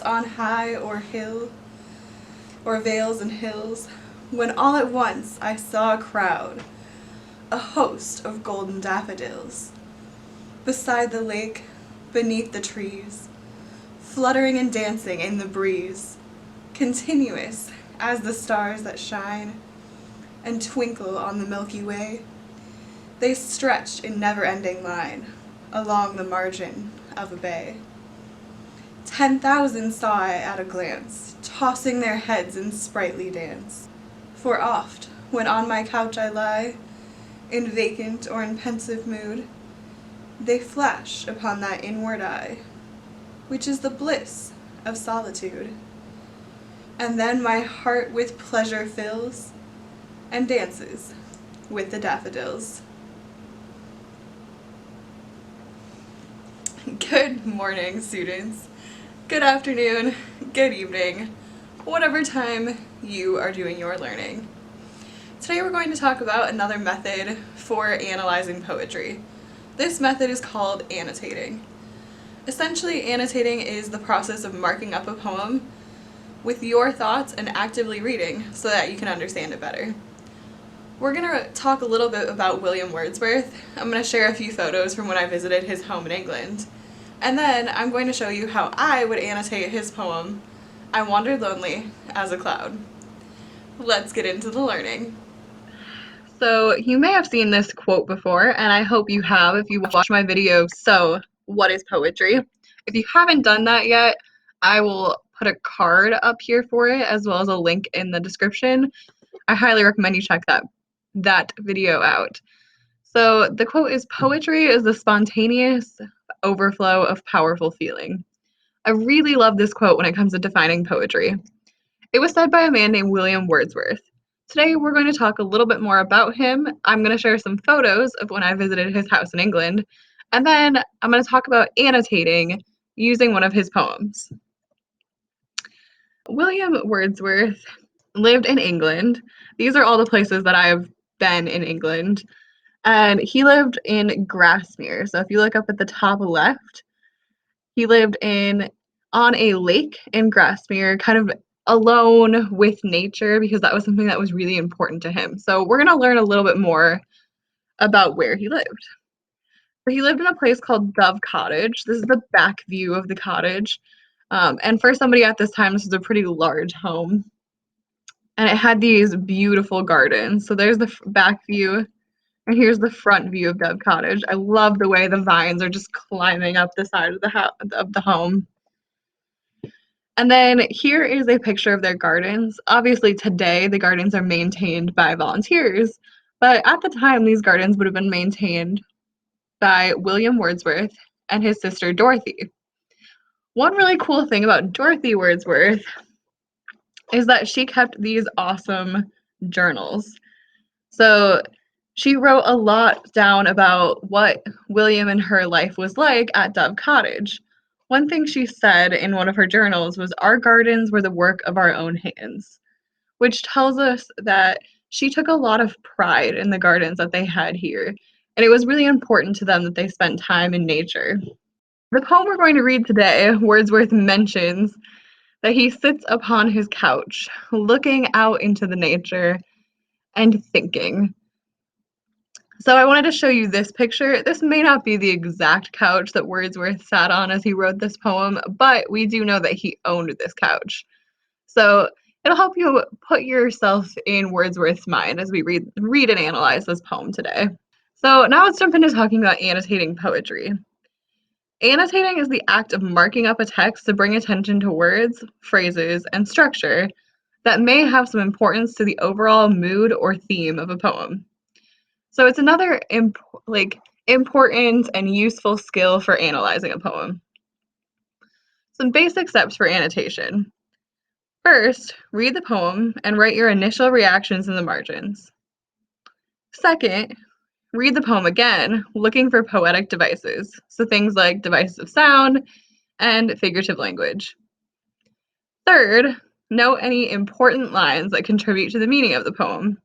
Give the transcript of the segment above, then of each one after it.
on high or hill, or vales and hills, when all at once I saw a crowd, a host of golden daffodils, beside the lake, beneath the trees, fluttering and dancing in the breeze, continuous as the stars that shine and twinkle on the Milky Way. They stretched in never-ending line along the margin of a bay. 10,000 saw I at a glance, tossing their heads in sprightly dance. For oft, when on my couch I lie, in vacant or in pensive mood, they flash upon that inward eye, which is the bliss of solitude. And then my heart with pleasure fills, and dances with the daffodils. Good morning, students. Good afternoon, good evening, whatever time you are doing your learning. Today we're going to talk about another method for analyzing poetry. This method is called annotating. Essentially, annotating is the process of marking up a poem with your thoughts and actively reading so that you can understand it better. We're going to talk a little bit about William Wordsworth. I'm going to share a few photos from when I visited his home in England. And then I'm going to show you how I would annotate his poem, I Wandered Lonely as a Cloud. Let's get into the learning. So you may have seen this quote before, and I hope you have if you watched my video, So What is Poetry? If you haven't done that yet, I will put a card up here for it as well as a link in the description. I highly recommend you check that video out. So the quote is, "Poetry is the spontaneous overflow of powerful feeling." I really love this quote when it comes to defining poetry. It was said by a man named William Wordsworth. Today we're going to talk a little bit more about him. I'm going to share some photos of when I visited his house in England, and then I'm going to talk about annotating using one of his poems. William Wordsworth lived in England. These are all the places that I have been in England. And he lived in Grasmere. So if you look up at the top left, he lived on a lake in Grasmere, kind of alone with nature, because that was something that was really important to him. So we're going to learn a little bit more about where he lived. He lived in a place called Dove Cottage. This is the back view of the cottage. And for somebody at this time, this was a pretty large home. And it had these beautiful gardens. So there's the back view. And here's the front view of Dove Cottage. I love the way the vines are just climbing up the side of the home. And then here is a picture of their gardens. Obviously today the gardens are maintained by volunteers, but at the time these gardens would have been maintained by William Wordsworth and his sister Dorothy. One really cool thing about Dorothy Wordsworth is that she kept these awesome journals. So she wrote a lot down about what William and her life was like at Dove Cottage. One thing she said in one of her journals was, "Our gardens were the work of our own hands," which tells us that she took a lot of pride in the gardens that they had here, and it was really important to them that they spent time in nature. The poem we're going to read today, Wordsworth mentions that he sits upon his couch, looking out into the nature and thinking. So I wanted to show you this picture. This may not be the exact couch that Wordsworth sat on as he wrote this poem, but we do know that he owned this couch. So it'll help you put yourself in Wordsworth's mind as we read and analyze this poem today. So now let's jump into talking about annotating poetry. Annotating is the act of marking up a text to bring attention to words, phrases, and structure that may have some importance to the overall mood or theme of a poem. So it's another important and useful skill for analyzing a poem. Some basic steps for annotation. First, read the poem and write your initial reactions in the margins. Second, read the poem again, looking for poetic devices, so things like devices of sound and figurative language. Third, note any important lines that contribute to the meaning of the poem.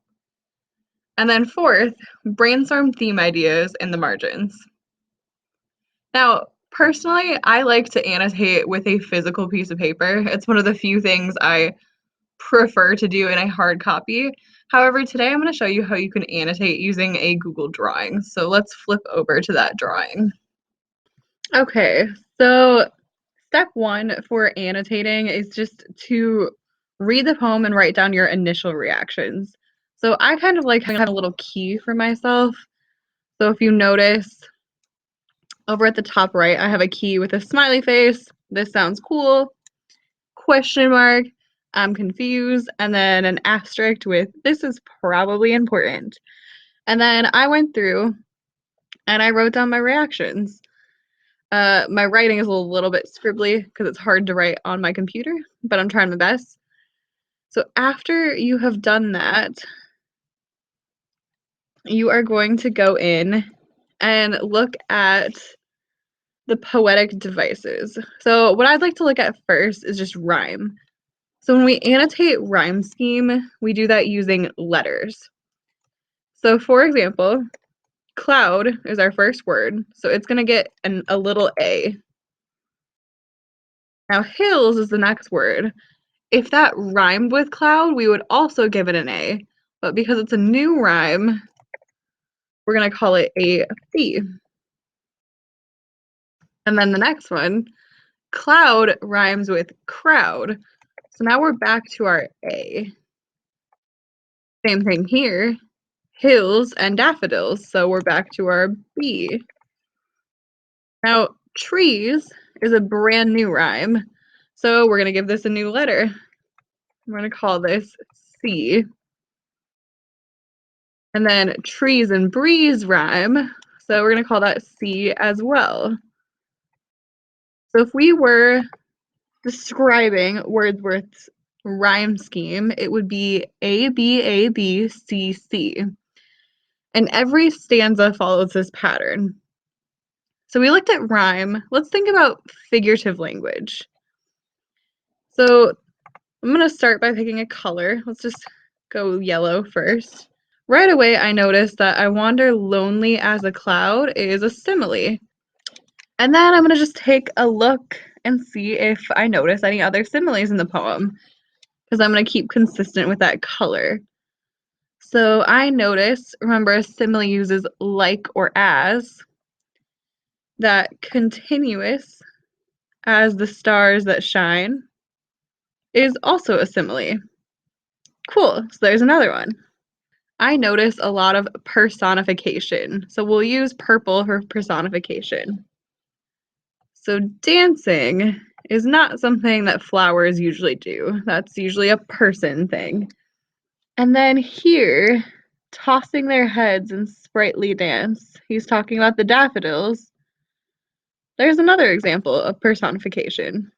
And then fourth, brainstorm theme ideas in the margins. Now, Personally, I like to annotate with a physical piece of paper. It's one of the few things I prefer to do in a hard copy. However, today I'm going to show you how you can annotate using a Google drawing. So let's flip over to that drawing. Okay, so step one for annotating is just to read the poem and write down your initial reactions. So I kind of like having a little key for myself. So if you notice over at the top right, I have a key with a smiley face. This sounds cool. Question mark. I'm confused. And then an asterisk with this is probably important. And then I went through and I wrote down my reactions. My writing is a little bit scribbly because it's hard to write on my computer, but I'm trying my best. So after you have done that, you are going to go in and look at the poetic devices. So what I'd like to look at first is just rhyme. So when we annotate rhyme scheme, we do that using letters. So for example, cloud is our first word, so it's going to get a little A. Now hills is the next word. If that rhymed with cloud, we would also give it an A, but because it's a new rhyme, we're going to call it a B. And then the next one, cloud rhymes with crowd. So now we're back to our A. Same thing here, hills and daffodils. So we're back to our B. Now, trees is a brand new rhyme. So we're going to give this a new letter. We're going to call this C. And then trees and breeze rhyme. So we're going to call that C as well. So if we were describing Wordsworth's rhyme scheme, it would be A, B, A, B, C, C. And every stanza follows this pattern. So we looked at rhyme. Let's think about figurative language. So I'm going to start by picking a color. Let's just go yellow first. Right away, I noticed that I wander lonely as a cloud is a simile. And then I'm going to just take a look and see if I notice any other similes in the poem, because I'm going to keep consistent with that color. So I notice, remember, a simile uses like or as, that continuous as the stars that shine is also a simile. Cool, so there's another one. I notice a lot of personification, so we'll use purple for personification. So dancing is not something that flowers usually do. That's usually a person thing. And then here, tossing their heads in sprightly dance, he's talking about the daffodils. There's another example of personification.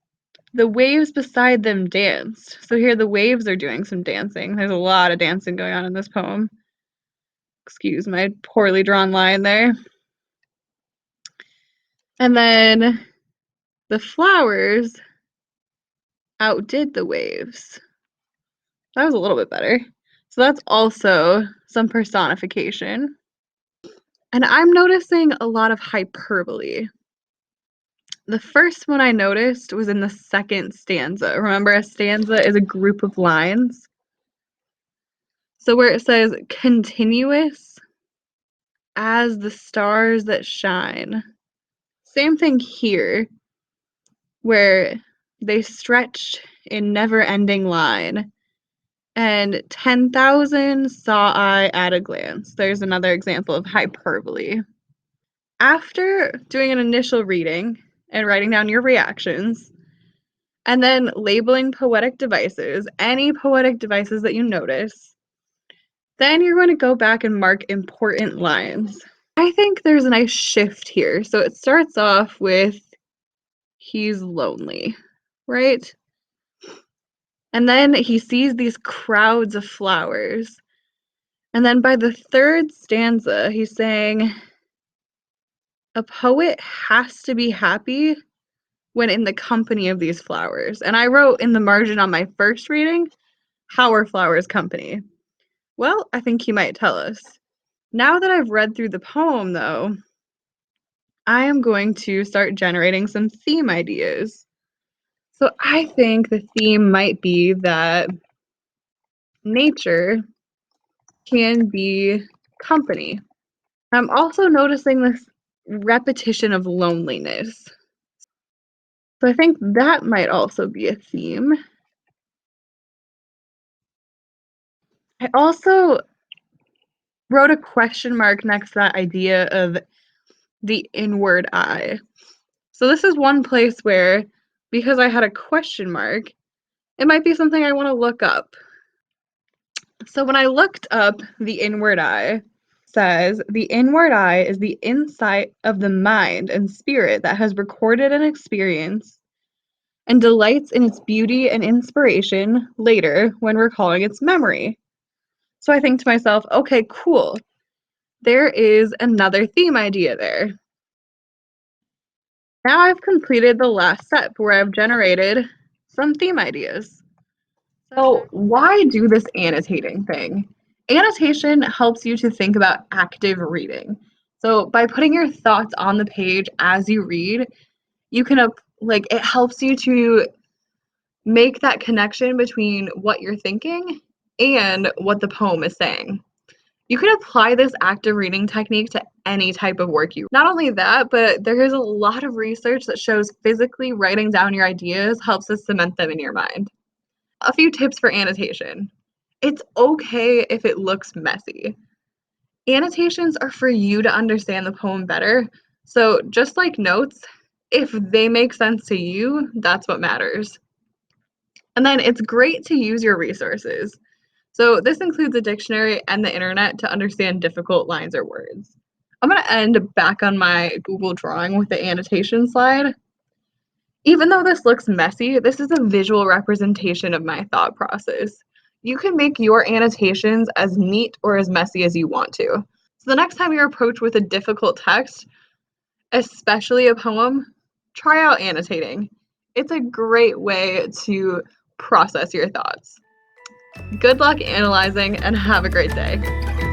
The waves beside them danced. So here the waves are doing some dancing. There's a lot of dancing going on in this poem. Excuse my poorly drawn line there. And then the flowers outdid the waves. That was a little bit better. So that's also some personification. And I'm noticing a lot of hyperbole. The first one I noticed was in the second stanza. Remember, a stanza is a group of lines. So where it says continuous as the stars that shine. Same thing here, where they stretched in never-ending line. And 10,000 saw I at a glance. There's another example of hyperbole. After doing an initial reading and writing down your reactions, and then labeling poetic devices, any poetic devices that you notice, then you're going to go back and mark important lines. I think there's a nice shift here. So it starts off with, he's lonely, right? And then he sees these crowds of flowers. And then by the third stanza, he's saying, a poet has to be happy when in the company of these flowers. And I wrote in the margin on my first reading, how are flowers company? Well, I think he might tell us. Now that I've read through the poem, though, I am going to start generating some theme ideas. So I think the theme might be that nature can be company. I'm also noticing this repetition of loneliness. So I think that might also be a theme. I also wrote a question mark next to that idea of the inward eye. So this is one place where, because I had a question mark, it might be something I want to look up. So when I looked up the inward eye, says the inward eye is the insight of the mind and spirit that has recorded an experience and delights in its beauty and inspiration later when recalling its memory. So I think to myself, okay, cool. There is another theme idea there. Now I've completed the last step where I've generated some theme ideas. So why do this annotating thing? Annotation helps you to think about active reading. So by putting your thoughts on the page as you read, you can it helps you to make that connection between what you're thinking and what the poem is saying. You can apply this active reading technique to any type of work you. Not only that, but there is a lot of research that shows physically writing down your ideas helps us cement them in your mind. A few tips for annotation. It's okay if it looks messy. Annotations are for you to understand the poem better. So just like notes, if they make sense to you, that's what matters. And then it's great to use your resources. So this includes a dictionary and the internet to understand difficult lines or words. I'm going to end back on my Google drawing with the annotation slide. Even though this looks messy, this is a visual representation of my thought process. You can make your annotations as neat or as messy as you want to. So the next time you're approached with a difficult text, especially a poem, try out annotating. It's a great way to process your thoughts. Good luck analyzing and have a great day.